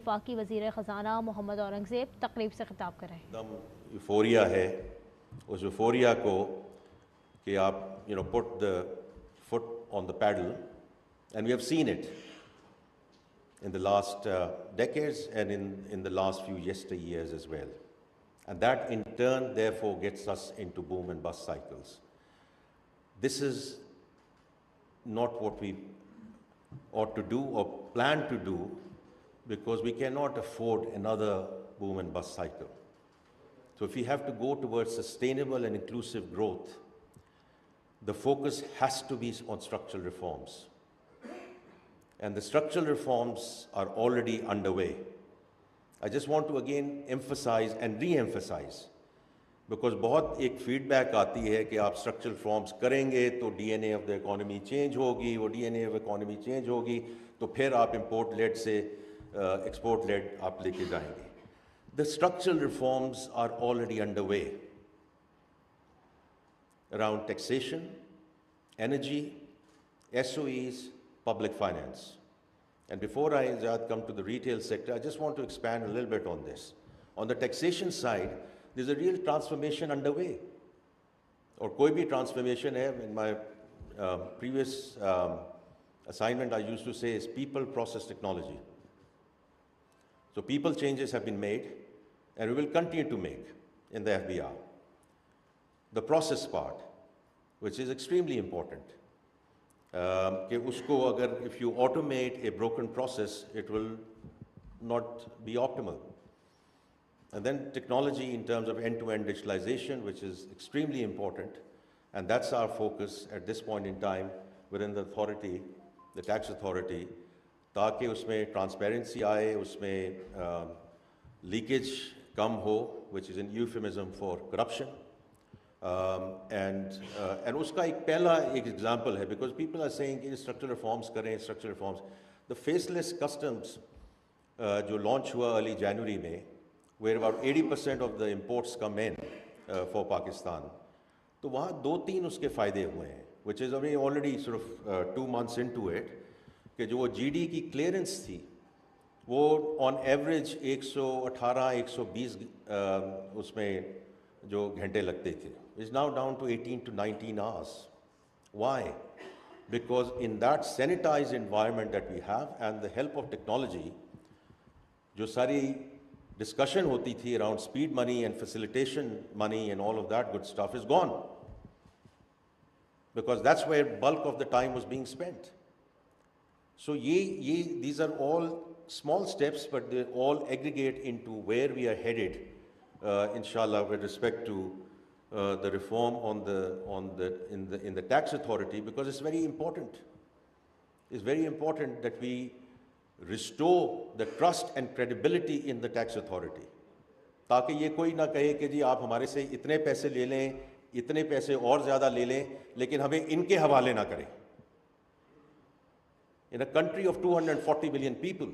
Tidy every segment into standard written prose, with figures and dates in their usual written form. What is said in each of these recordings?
वफाकी वज़ीर ख़जाना मोहम्मद औरंगज़ेब तकरीब से खिताब कर रहे हैं। एकदम यूफोरिया है उस यूफोरिया को कि आप put the foot on the pedal, and we have seen it in the last decades and in the last few yesteryears as well. And that in turn therefore gets us into boom and bust cycles. This is not what we ought to do or plan to do, because we cannot afford another boom and bust cycle. So if we have to go towards sustainable and inclusive growth, the focus has to be on structural reforms. And the structural reforms are already underway. I just want to again emphasize and re-emphasize, because बहुत एक feedback आती है कि आप structural reforms करेंगे तो DNA of the economy change होगी, वो DNA of economy change होगी तो फिर आप import led से export led आप लेके जाएंगे. The structural reforms are already underway around taxation, energy, SOEs, public finance. And before I come to the retail sector, I just want to expand a little bit on this. On the taxation side, there's a real transformation underway. Or कोई भी transformation है. In my previous assignment, I used to say is people, process, technology. So people changes have been made, and we will continue to make in the FBR. The process part, which is extremely important, कि उसको अगर if you automate a broken process, it will not be optimal. And then technology in terms of end-to-end digitalization, which is extremely important, and that's our focus at this point in time within the authority, the tax authority, ताकि उसमें transparency आए, उसमें leakage कम हो, which is an euphemism for corruption. And उसका एक पहला एक example है, because people are saying कि structural reforms करें, structural reforms. The faceless customs जो launch हुआ early January में, where about 80% of the imports come in for Pakistan, तो वहाँ दो तीन उसके फ़ायदे हुए हैं, which is already sort of 2 months into it, कि जो वो GD की clearance थी, वो on average 118-120 उसमें जो घंटे लगते थे, is now down to 18 to 19 hours. Why? Because in that sanitized environment that we have and the help of technology, जो सारी discussion होती थी around speed money and facilitation money and all of that good stuff is gone. Because that's where bulk of the time was being spent. So these are all small steps, but they all aggregate into where we are headed, inshallah, with respect to the reform in the tax authority, because it's very important. It's very important that we restore the trust and credibility in the tax authority, ताकि ये कोई ना कहे कि जी आप हमारे से इतने पैसे ले लें, इतने पैसे और ज़्यादा ले लें, लेकिन हमें इनके हवाले ना करें. In a country of 240 million people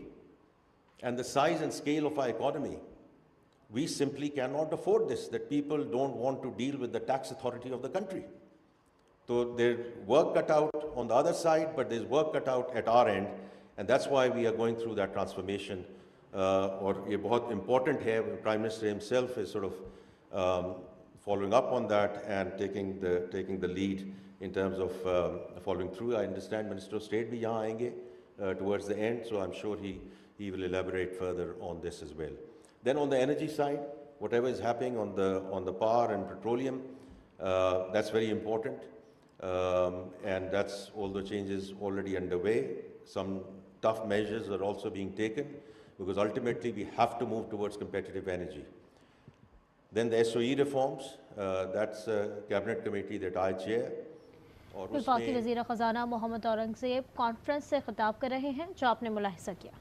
and the size and scale of our economy, we simply cannot afford this, that people don't want to deal with the tax authority of the country. So there's work cut out on the other side, but there's work cut out at our end, and that's why we are going through that transformation. और ये बहुत important है. The Prime Minister himself is sort of following up on that and taking the lead in terms of following through. I understand Minister of State भी यहाँ आएंगे towards the end, so I'm sure he will elaborate further on this as well. Then on the energy side, whatever is happening on the power and petroleum, that's very important, and that's all the changes already underway. Some tough measures are also being taken, because ultimately we have to move towards competitive energy. Then the SOE reforms, that's a cabinet committee that I chair. वफाकी वज़ीर ख़जाना Mohammad Aurangzeb conference से खिताब कर रहे हैं, जो आपने मुलाहिज़ा किया.